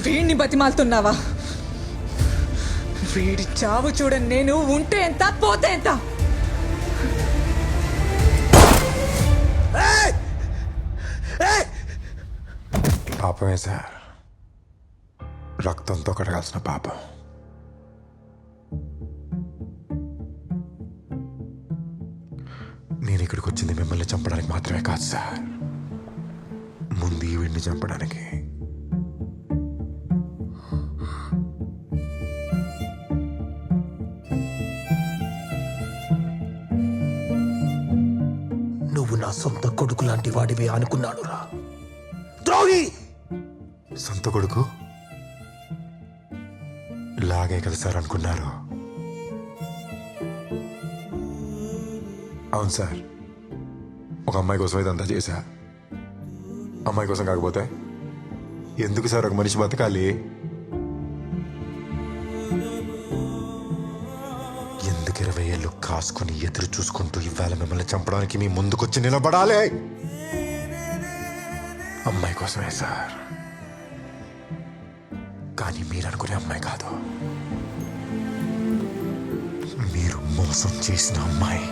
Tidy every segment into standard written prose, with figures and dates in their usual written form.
వీడిని బతిమాలుతున్నావా? వీడి చావు చూడని నేను ఉంటే ఎంత పోతే ఎంత. పాపమే సార్, రక్తంతో కడగాల్సిన పాపం. నేను ఇక్కడికి వచ్చింది మిమ్మల్ని చంపడానికి మాత్రమే కాదు సార్, ముందు ఈ వీడిని చంపడానికి. నువ్వు నా సొంత కొడుకు లాంటి వాడివి అనుకున్నాను రా ద్రోహి. సొంత కొడుకు లాగే కదా సార్ అనుకున్నారు? అవును సార్, ఒక అమ్మాయి కోసం ఇదంతా చేశా. అమ్మాయి కోసం కాకపోతే ఎందుకు సార్ ఒక మనిషి బతకాలి? ఎందుకు 20 ఏళ్ళు కాసుకుని ఎదురు చూసుకుంటూ ఇవాళ మిమ్మల్ని చంపడానికి మీ ముందుకొచ్చి నిలబడాలి? అమ్మాయి కోసమే సార్, కానీ మీరు అనుకునే అమ్మాయి కాదు, మీరు మోసం చేసిన అమ్మాయి.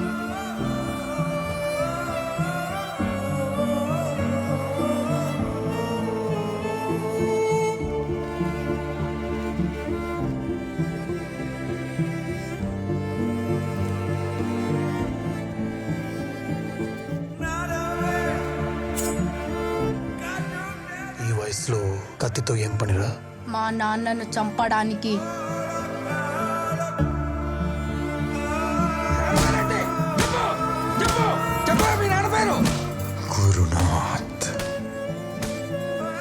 ఈ వయసులో కత్తితో ఏం పనిరా? మా నాన్నను చంపడానికి